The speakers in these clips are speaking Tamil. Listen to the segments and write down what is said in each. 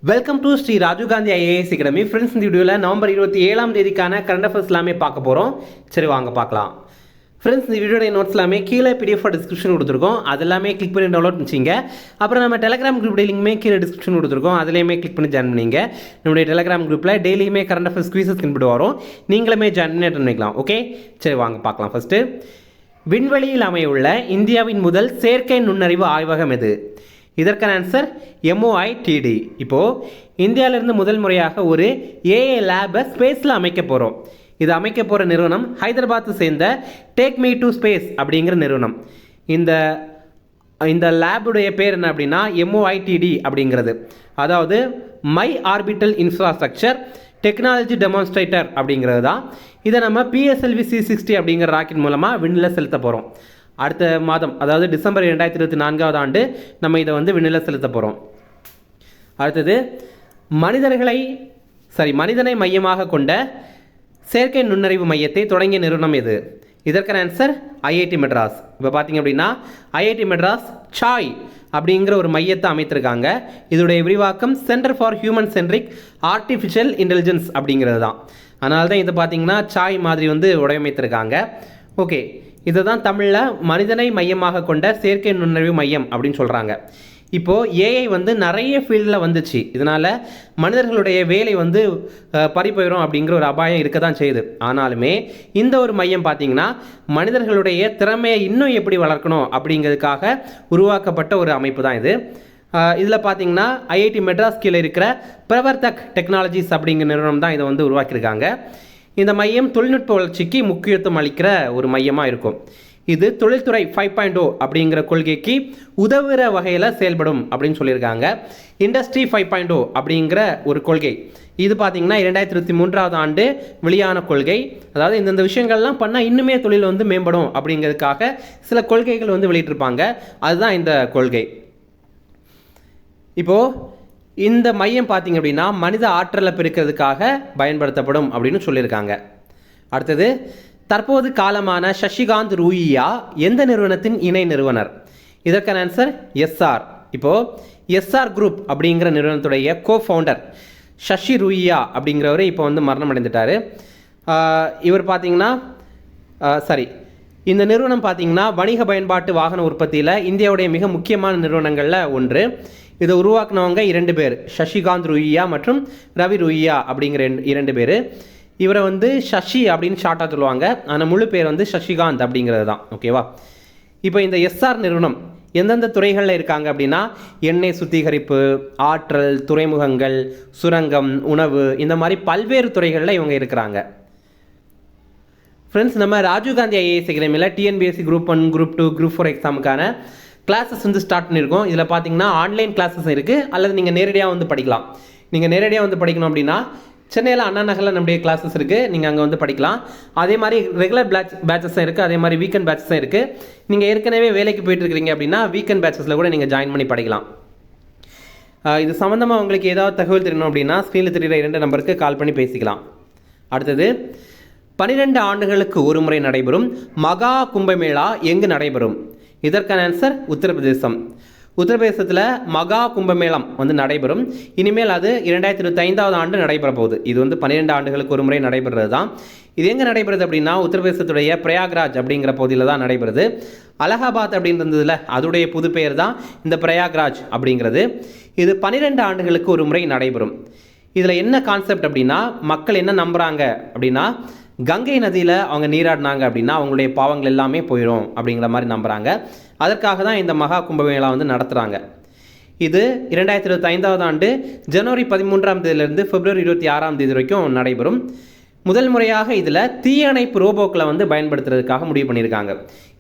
Welcome to Shri Rajiv Gandhi IAS academy. Friends, இந்த வீடியோவில் நவம்பர் 27 கரண்ட் அஃபேர்ஸ் எல்லாமே பார்க்க போகிறோம். சரி, வாங்க பார்க்கலாம். ஃப்ரெண்ட்ஸ், இந்த வீடியோட நோட்ஸ் எல்லாமே கீழே பிடிஎஃப் டிஸ்கிரிப்ஷன் கொடுத்துருக்கோம். அது எல்லாமே கிளிக் பண்ணி டவுன்லோட் பண்ணிச்சிங்க. அப்புறம் நம்ம டெலிகிராம் குரூப் லிங்க்குமே கீழே டிஸ்கிரிப்ஷன் கொடுத்துருக்கோம். அதுலேயுமே கிளிக் பண்ணி ஜாயின் பண்ணிங்க. நம்மளுடைய டெலிகிராம் குரூப்பில் டெய்லியுமே கரண்ட் அஃபேர்ஸ் குவீசஸ் கண்டுபிடி வரும். நீங்களுமே ஜாயின் பண்ணி அட்டெண்ட் பண்ணிக்கலாம். ஓகே, சரி வாங்க பார்க்கலாம். ஃபஸ்ட்டு, விண்வெளியில் அமையுள்ள இந்தியாவின் முதல் செயற்கை நுண்ணறிவு ஆய்வகம் எது? இதற்கான ஆன்சர் MOITD. இப்போது இந்தியாவிலிருந்து முதல் முறையாக ஒரு ஏஐ லேபை ஸ்பேஸில் அமைக்க போகிறோம். இது அமைக்க போகிற நிறுவனம் ஹைதராபாத்தை சேர்ந்த டேக் மீ டு ஸ்பேஸ் அப்படிங்கிற நிறுவனம். இந்த லேபுடைய பேர் என்ன அப்படின்னா MOITD அப்படிங்கிறது. அதாவது my orbital infrastructure technology demonstrator அப்படிங்கிறது தான். இதை நம்ம PSLV C60 அப்படிங்கிற ராக்கெட் மூலமாக விண்ணில் செலுத்த போகிறோம். அடுத்த மாதம், அதாவது டிசம்பர் 2024 நம்ம இதை விண்ணில் செலுத்த போகிறோம். அடுத்தது, மனிதனை மையமாக கொண்ட செயற்கை நுண்ணறிவு மையத்தை தொடங்கிய நிறுவனம் எது? இதற்கான ஆன்சர் IIT மெட்ராஸ். இப்போ பார்த்தீங்க அப்படின்னா IIT மெட்ராஸ் சாய் அப்படிங்கிற ஒரு மையத்தை அமைத்திருக்காங்க. இதோடைய விரிவாக்கம் centre for human centric artificial intelligence அப்படிங்கிறது தான். அதனால தான் இது பார்த்தீங்கன்னா சாய் மாதிரி வடிவமைத்திருக்காங்க. ஓகே, இதை தான் தமிழில் மனிதனை மையமாக கொண்ட செயற்கை நுண்ணறிவு மையம் அப்படின்னு சொல்கிறாங்க. இப்போது ஏஐ நிறைய ஃபீல்டில் வந்துச்சு. இதனால் மனிதர்களுடைய வேலை பறி போயிடும் அப்படிங்கிற ஒரு அபாயம் இருக்க தான் செய்யுது. ஆனாலுமே இந்த ஒரு மையம் பார்த்திங்கன்னா மனிதர்களுடைய திறமையை இன்னும் எப்படி வளர்க்கணும் அப்படிங்கிறதுக்காக உருவாக்கப்பட்ட ஒரு அமைப்பு தான் இது. இதில் பார்த்தீங்கன்னா IIT மெட்ராஸ் கீழே இருக்கிற பிரவர்த்தக் டெக்னாலஜிஸ் அப்படிங்கிற நிறுவனம் தான் இதை உருவாக்கியிருக்காங்க. இந்த மையம் தொழில்நுட்ப வளர்ச்சிக்கு முக்கியத்துவம் அளிக்கிற ஒரு மையமாக இருக்கும். இது தொழில்துறை 5.0 அப்படிங்கிற கொள்கைக்கு உதவுகிற வகையில் செயல்படும் அப்படின்னு சொல்லியிருக்காங்க. இண்டஸ்ட்ரி 5.0 அப்படிங்கிற ஒரு கொள்கை இது பார்த்திங்கன்னா 2023 வெளியான கொள்கை. அதாவது இந்தந்த விஷயங்கள்லாம் பண்ணால் இன்னுமே தொழில் மேம்படும் அப்படிங்கிறதுக்காக சில கொள்கைகள் வெளியிட்டிருப்பாங்க. அதுதான் இந்த கொள்கை. இப்போது இந்த மையம் பார்த்திங்க அப்படின்னா மனித ஆற்றலை பெருக்கிறதுக்காக பயன்படுத்தப்படும் அப்படின்னு சொல்லியிருக்காங்க. அடுத்தது, தற்போது காலமான சசிகாந்த் ரூயியா எந்த நிறுவனத்தின் இணை நிறுவனர்? இதற்கான ஆன்சர் SR. இப்போது SR குரூப் அப்படிங்கிற நிறுவனத்துடைய கோஃபவுண்டர் சசி ரூயியா அப்படிங்கிறவர் இப்போ மரணம் அடைந்துட்டார். இவர் பார்த்திங்கன்னா இந்த நிறுவனம் பார்த்திங்கன்னா வணிக பயன்பாட்டு வாகன உற்பத்தியில் இந்தியாவுடைய மிக முக்கியமான நிறுவனங்களில் ஒன்று. இதை உருவாக்குனவங்க 2 பேர், சசிகாந்த் ரூயியா மற்றும் ரவி ரூயியா அப்படிங்கிற 2 பேர். இவரை சசி அப்படின்னு ஷார்ட்டாக சொல்லுவாங்க. ஆனால் முழு பேர் சசிகாந்த் அப்படிங்கிறது தான். ஓகேவா? இப்போ இந்த SR நிறுவனம் எந்தெந்த துறைகளில் இருக்காங்க அப்படின்னா எண்ணெய் சுத்திகரிப்பு, ஆற்றல், துறைமுகங்கள், சுரங்கம், உணவு, இந்த மாதிரி பல்வேறு துறைகளில் இவங்க இருக்கிறாங்க. ஃப்ரெண்ட்ஸ், நம்ம ராஜீவ் காந்தி IAS அகாடமியில் TNPSC Group 1, Group 2, Group 4 எக்ஸாமுக்கான கிளாஸஸ் ஸ்டார்ட் பண்ணியிருக்கோம். இதில் பார்த்தீங்கன்னா ஆன்லைன் கிளாஸஸ் இருக்குது, அல்லது நீங்கள் நேரடியாக படிக்கலாம். நீங்கள் நேரடியாக படிக்கணும் அப்படின்னா சென்னையில் அண்ணா நகரில் நம்முடைய கிளாஸஸ் இருக்குது, நீங்கள் அங்கே படிக்கலாம். அதே மாதிரி ரெகுலர் பேட்சஸும் இருக்குது, அதே மாதிரி வீக்கெண்ட் பேட்சஸும் இருக்குது. நீங்கள் ஏற்கனவே வேலைக்கு போயிட்டுருக்கிறீங்க அப்படின்னா வீக்கெண்ட் பேட்சஸில் கூட நீங்கள் ஜாயின் பண்ணி படிக்கலாம். இது சம்மந்தமாக உங்களுக்கு ஏதாவது தகவல் தெரியணும் அப்படின்னா ஸ்க்ரீனில் தெரிகிற 2 நம்பருக்கு கால் பண்ணி பேசிக்கலாம். அடுத்தது, 12 ஆண்டுகளுக்கு ஒரு முறை நடைபெறும் மகா கும்பமேளா எங்கு நடைபெறும்? இதற்கான ஆன்சர் உத்தரப்பிரதேசம். உத்தரப்பிரதேசத்தில் மகா கும்பமேளம் நடைபெறும். இனிமேல் அது 2025 நடைபெற போகுது. இது 12 ஆண்டுகளுக்கு ஒரு முறை நடைபெறுறது தான். இது எங்கே நடைபெறுது அப்படின்னா உத்தரப்பிரதேசத்துடைய பிரயாக்ராஜ் அப்படிங்கிற பகுதியில் தான் நடைபெறுது. அலகாபாத் அப்படின்றதுல அதோடைய புது பெயர் தான் இந்த பிரயாக்ராஜ் அப்படிங்கிறது. இது 12 ஆண்டுகளுக்கு ஒரு முறை நடைபெறும். இதில் என்ன கான்செப்ட் அப்படின்னா மக்கள் என்ன நம்புகிறாங்க அப்படின்னா கங்கை நதியில் அவங்க நீராடினாங்க அப்படின்னா அவங்களுடைய பாவங்கள் எல்லாமே போயிடும் அப்படிங்கிற மாதிரி நம்புகிறாங்க. அதற்காக தான் இந்த மகா கும்பமேளா நடத்துகிறாங்க. இது 2025 ஜனவரி 13 பிப்ரவரி 26 வரைக்கும் நடைபெறும். முதல் முறையாக இதில் தீயணைப்பு ரோபோக்களை பயன்படுத்துறதுக்காக முடிவு பண்ணியிருக்காங்க.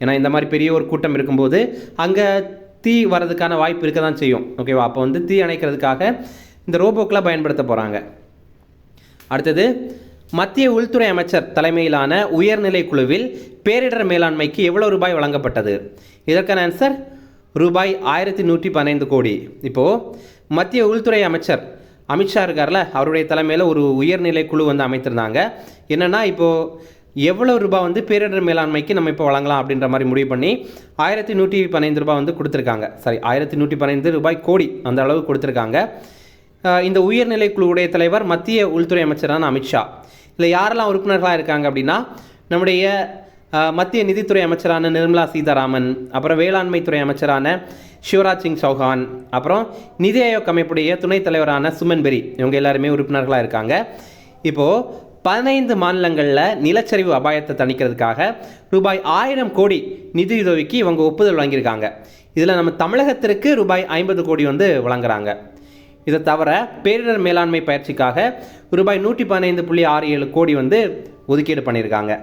ஏன்னா இந்த மாதிரி பெரிய ஒரு கூட்டம் இருக்கும்போது அங்கே தீ வர்றதுக்கான வாய்ப்பு இருக்க தான் செய்யும். ஓகேவா? அப்போ தீ அணைக்கிறதுக்காக இந்த ரோபோக்களை பயன்படுத்த போகிறாங்க. அடுத்தது, மத்திய உள்துறை அமைச்சர் தலைமையிலான உயர்நிலை குழுவில் பேரிடர் மேலாண்மைக்கு எவ்வளவு ரூபாய் வழங்கப்பட்டது? இதற்கான ஆன்சர் ரூபாய் 1115 கோடி. இப்போது மத்திய உள்துறை அமைச்சர் அமித்ஷா இருக்கார்ல, அவருடைய தலைமையில் ஒரு உயர்நிலை குழு அமைத்திருந்தாங்க. என்னென்னா இப்போது எவ்வளோ ரூபாய் பேரிடர் மேலாண்மைக்கு நம்ம இப்போ வழங்கலாம் அப்படின்ற மாதிரி முடிவு பண்ணி 1115 ரூபாய் கொடுத்துருக்காங்க. 1115 ரூபாய் கோடி அந்த அளவு கொடுத்துருக்காங்க. இந்த உயர்நிலை குழுவுடைய தலைவர் மத்திய உள்துறை அமைச்சரான அமித்ஷா. இதில் யாரெல்லாம் உறுப்பினர்களாக இருக்காங்க அப்படின்னா நம்முடைய மத்திய நிதித்துறை அமைச்சரான நிர்மலா சீதாராமன், அப்புறம் வேளாண்மைத்துறை அமைச்சரான சிவராஜ் சிங் சௌஹான், அப்புறம் நிதி ஆயோக் அமைப்புடைய துணைத் தலைவரான சுமன் பெரி, இவங்க எல்லாருமே உறுப்பினர்களாக இருக்காங்க. இப்போது 15 மாநிலங்களில் நிலச்சரிவு அபாயத்தை தணிக்கிறதுக்காக ரூபாய் 1000 கோடி நிதியுதவிக்கு இவங்க ஒப்புதல் வழங்கியிருக்காங்க. இதில் நம்ம தமிழகத்திற்கு ரூபாய் 50 கோடி வந்து வழங்குறாங்க. இதை தவிர பேரிடர் மேலாண்மை பயிற்சிக்காக ரூபாய் 115.67 கோடி வந்து ஒதுக்கீடு பண்ணியிருக்காங்க.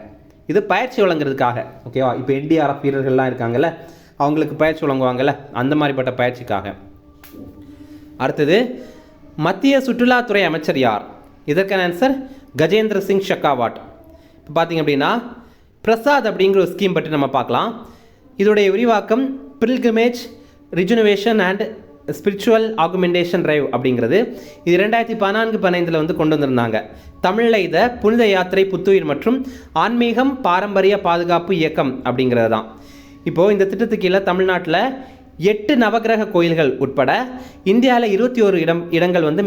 இது பயிற்சி வழங்குறதுக்காக, ஓகேவா? இப்போ என்டிஆர்எஃப் வீரர்கள்லாம் இருக்காங்கல்ல, அவங்களுக்கு பயிற்சி வழங்குவாங்கல்ல, அந்த மாதிரிப்பட்ட பயிற்சிக்காக. அடுத்தது மத்திய சுற்றுலாத்துறை அமைச்சர் யார்? இதற்கான ஆன்சர் கஜேந்திர சிங் ஷெகாவத். இப்போ பார்த்திங்க அப்படின்னா பிரசாத் அப்படிங்கிற ஒரு ஸ்கீம் பற்றி நம்ம பார்க்கலாம். இதோடைய விரிவாக்கம் pilgrimage rejuvenation and spiritual augmentation drive அப்படிங்கிறது. இது 2014-15 வந்து கொண்டு வந்திருந்தாங்க. தமிழில் இதை புனித யாத்திரை புத்துயிர் மற்றும் ஆன்மீகம் பாரம்பரிய பாதுகாப்பு இயக்கம் அப்படிங்கிறது தான். இப்போது இந்த திட்டத்துக்கு கீழே தமிழ்நாட்டில் 8 நவகிரக கோயில்கள் உட்பட இந்தியாவில் 21 இடங்கள் வந்து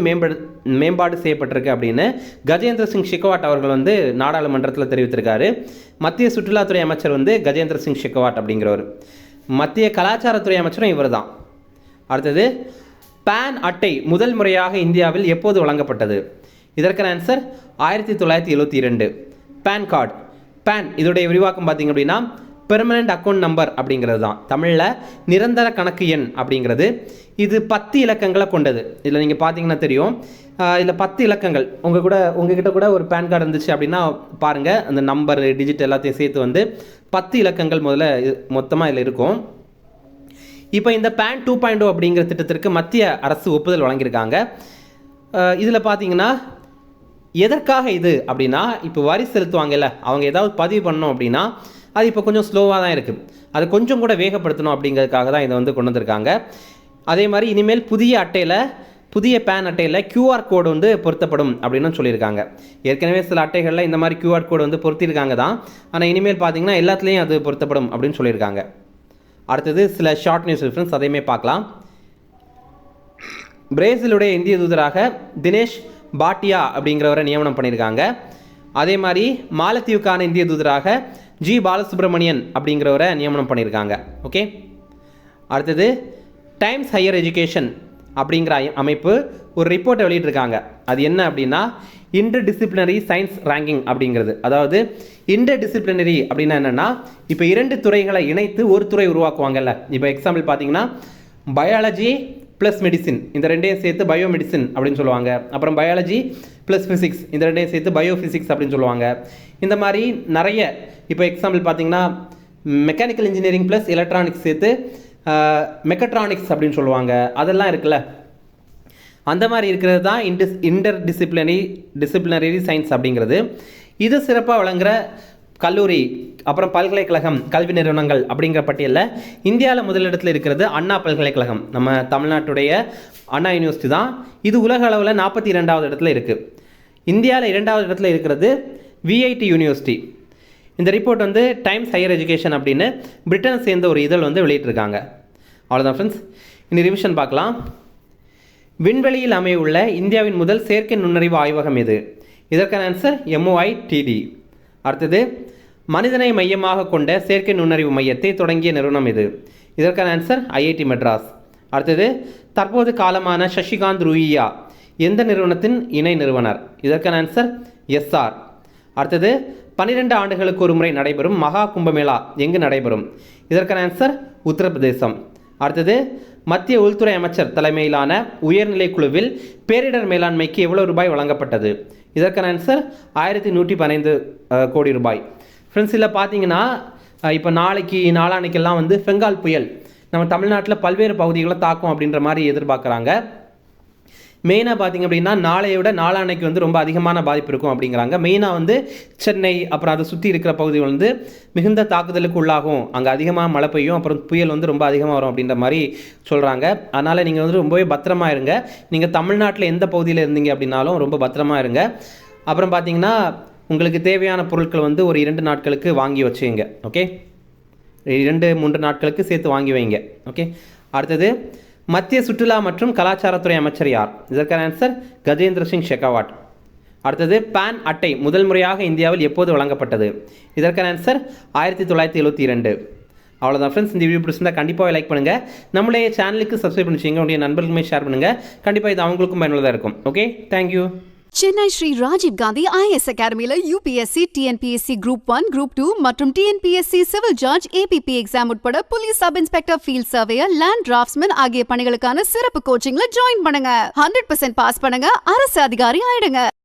மேம்பாடு செய்யப்பட்டிருக்கு அப்படின்னு கஜேந்திர சிங் ஷெகாவத் அவர்கள் வந்து நாடாளுமன்றத்தில் தெரிவித்திருக்காரு. மத்திய சுற்றுலாத்துறை அமைச்சர் வந்து கஜேந்திர சிங் ஷெகாவத் அப்படிங்கிறவர். மத்திய கலாச்சாரத்துறை அமைச்சரும் இவர் தான். அடுத்தது பேன் அட்டை முதல் முறையாக இந்தியாவில் எப்போது வழங்கப்பட்டது? இதற்கான ஆன்சர் 1972. பேன் கார்டு, பேன் இதோடைய விரிவாக்கம் பார்த்திங்க அப்படின்னா பெர்மனண்ட் அக்கௌண்ட் நம்பர் அப்படிங்கிறது தான். தமிழில் நிரந்தர கணக்கு எண் அப்படிங்கிறது. இது 10 இலக்கங்களை கொண்டது. இதில் நீங்கள் பார்த்தீங்கன்னா தெரியும், இதில் 10 இலக்கங்கள். உங்ககிட்ட கூட ஒரு பேன் கார்டு இருந்துச்சு அப்படின்னா பாருங்கள், அந்த நம்பர் டிஜிட் எல்லாத்தையும் சேர்த்து வந்து 10 இலக்கங்கள் மொத்தமாக இதில் இருக்கும். இப்போ இந்த பேன் 2.0 அப்படிங்கிற திட்டத்திற்கு மத்திய அரசு ஒப்புதல் வழங்கியிருக்காங்க. இதில் பார்த்தீங்கன்னா எதற்காக இது அப்படின்னா, இப்போ வரி செலுத்துவாங்கல்ல, அவங்க ஏதாவது பதிவு பண்ணணும் அப்படின்னா அது இப்போ கொஞ்சம் ஸ்லோவாக தான் இருக்குது. அதை கொஞ்சம் கூட வேகப்படுத்தணும் அப்படிங்கிறதுக்காக தான் இதை வந்து கொண்டு வந்திருக்காங்க. அதே மாதிரி இனிமேல் புதிய பேன் அட்டையில் QR கோடு வந்து பொருத்தப்படும் அப்படின்னு சொல்லியிருக்காங்க. ஏற்கனவே சில அட்டைகளில் இந்த மாதிரி QR கோடு வந்து பொருத்திருக்காங்க தான், ஆனால் இனிமேல் பார்த்தீங்கன்னா எல்லாத்துலேயும் அது பொருத்தப்படும் அப்படின்னு சொல்லியிருக்காங்க. அடுத்தது சில ஷார்ட் நியூஸ் ரெஃபரன்ஸ், அதையுமே பார்க்கலாம். பிரேசிலுடைய இந்திய தூதராக தினேஷ் பாட்டியா அப்படிங்கிறவரை நியமனம் பண்ணியிருக்காங்க. அதே மாதிரி மாலத்தீவுக்கான இந்திய தூதராக ஜி பாலசுப்ரமணியன் அப்படிங்கிறவரை நியமனம் பண்ணியிருக்காங்க. ஓகே. அடுத்தது டைம்ஸ் ஹையர் எஜுகேஷன் அப்படிங்கிற அமைப்பு ஒரு ரிப்போர்ட்டை வெளியிட்டிருக்காங்க. அது என்ன அப்படின்னா இன்டர் டிசிப்ளினரி சயின்ஸ் ரேங்கிங் அப்படிங்கிறது. அதாவது இன்டர் டிசிப்ளினரி அப்படின்னா என்னென்னா, இப்போ 2 துறைகளை இணைத்து ஒரு துறை உருவாக்குவாங்கல்ல. இப்போ எக்ஸாம்பிள் பார்த்தீங்கன்னா பயாலஜி ப்ளஸ் மெடிசின், இந்த 2ஐயும் சேர்த்து பயோ மெடிசின் அப்படின்னு சொல்லுவாங்க. அப்புறம் பயாலஜி ப்ளஸ் ஃபிசிக்ஸ், இந்த 2ஐயும் சேர்த்து பயோ ஃபிசிக்ஸ் அப்படின்னு சொல்லுவாங்க. இந்த மாதிரி நிறைய, இப்போ எக்ஸாம்பிள் பார்த்தீங்கன்னா மெக்கானிக்கல் இன்ஜினியரிங் ப்ளஸ் எலக்ட்ரானிக்ஸ் சேர்த்து மெக்கட்ரானிக்ஸ் அப்படின்னு சொல்லுவாங்க. அதெல்லாம் இருக்குல்ல, அந்த மாதிரி இருக்கிறது தான் இன்டர் டிசிப்ளினரி சயின்ஸ் அப்படிங்கிறது. இது சிறப்பாக வழங்குகிற கல்லூரி, அப்புறம் பல்கலைக்கழகம், கல்வி நிறுவனங்கள் அப்படிங்கிற பட்டியலில் இந்தியாவில் முதலிடத்தில் இருக்கிறது அண்ணா பல்கலைக்கழகம். நம்ம தமிழ்நாட்டுடைய அண்ணா யூனிவர்சிட்டி தான். இது உலக அளவில் 42வது இடத்துல இருக்குது. இந்தியாவில் 2வது இடத்துல இருக்கிறது விஐடி யூனிவர்சிட்டி. இந்த ரிப்போர்ட் வந்து டைம்ஸ் ஹையர் எஜுகேஷன் அப்படின்னு பிரிட்டனை சேர்ந்த ஒரு இதழ் வந்து வெளியிட்டிருக்காங்க. அவ்வளோதான் ஃப்ரெண்ட்ஸ். இனி ரிவிஷன் பார்க்கலாம். விண்வெளியில் அமையுள்ள இந்தியாவின் முதல் செயற்கை நுண்ணறிவு ஆய்வகம் எது? இதற்கான ஆன்சர் MOITD. அடுத்தது மனிதனை மையமாக கொண்ட செயற்கை நுண்ணறிவு மையத்தை தொடங்கிய நிறுவனம் எது? இதற்கான ஆன்சர் IIT மெட்ராஸ். அடுத்தது தற்போது காலமான சசிகாந்த் ரூயியா எந்த நிறுவனத்தின் இணை நிறுவனர்? இதற்கான ஆன்சர் SR. அடுத்தது 12 ஆண்டுகளுக்கு ஒரு முறை நடைபெறும் மகா கும்பமேளா எங்கு நடைபெறும்? இதற்கான ஆன்சர் உத்தரப்பிரதேசம். அடுத்தது மத்திய உள்துறை அமைச்சர் தலைமையிலான உயர்நிலை குழுவில் பேரிடர் மேலாண்மைக்கு எவ்வளவு ரூபாய் வழங்கப்பட்டது? இதற்கான ஆன்சர் 1115 கோடி ரூபாய். ஃப்ரெண்ட்ஸ், இதில் பார்த்தீங்கன்னா இப்போ நாளான்னைக்கெல்லாம் வந்து பெங்கால் புயல் நம்ம தமிழ்நாட்டில் பல்வேறு பகுதிகளை தாக்கும் அப்படின்ற மாதிரி எதிர்பார்க்குறாங்க. மெயினாக பார்த்திங்க அப்படின்னா நாளையை விட நாளான்னைக்கு வந்து ரொம்ப அதிகமான பாதிப்பு இருக்கும் அப்படிங்கிறாங்க. மெயினாக வந்து சென்னை, அப்புறம் அதை சுற்றி இருக்கிற பகுதிகள் வந்து மிகுந்த தாக்குதலுக்கு உள்ளாகும், அங்கே அதிகமாக மழை பெய்யும், அப்புறம் புயல் வந்து ரொம்ப அதிகமாக வரும் அப்படின்ற மாதிரி சொல்கிறாங்க. அதனால் நீங்கள் வந்து ரொம்பவே பத்திரமா இருங்க. நீங்கள் தமிழ்நாட்டில் எந்த பகுதியில் இருந்தீங்க அப்படின்னாலும் ரொம்ப பத்திரமா இருங்க. அப்புறம் பார்த்திங்கன்னா உங்களுக்கு தேவையான பொருட்கள் வந்து ஒரு 2 நாட்களுக்கு வாங்கி வச்சுங்க. ஓகே, 2-3 நாட்களுக்கு சேர்த்து வாங்கி வைங்க. ஓகே. அடுத்தது மத்திய சுற்றுலா மற்றும் கலாச்சாரத்துறை அமைச்சர் யார்? இதற்கான ஆன்சர் கஜேந்திர சிங் ஷெகாவத். அடுத்தது பேன் அட்டை முதல் முறையாக இந்தியாவில் எப்போது வழங்கப்பட்டது? இதற்கான ஆன்சர் 1972. அவ்வளோதான் ஃப்ரெண்ட்ஸ். இந்த வீடியோ பிடிச்சிருந்தா கண்டிப்பாக லைக் பண்ணுங்கள். நம்மளுடைய சேனலுக்கு சப்ஸ்கிரைப் பண்ணி வச்சுங்க. உங்களுடைய நண்பர்களுமே ஷேர் பண்ணுங்கள். கண்டிப்பாக இது அவங்களுக்கும் பயனுள்ளதாக இருக்கும். Okay, thank you. Chennai Sri Rajiv Gandhi IAS அகாடமியில UPSC, TNPSC Group 1, Group 2 மற்றும் TNPSC civil judge, APP exam உட்பட police sub inspector, field surveyor, land draftsman ஆகிய பணிகளுக்கான சிறப்பு கோச்சிங்ல ஜாயின் பண்ணுங்க. 100% பாஸ் பண்ணுங்க, அரசு அதிகாரி ஆயிடுங்க.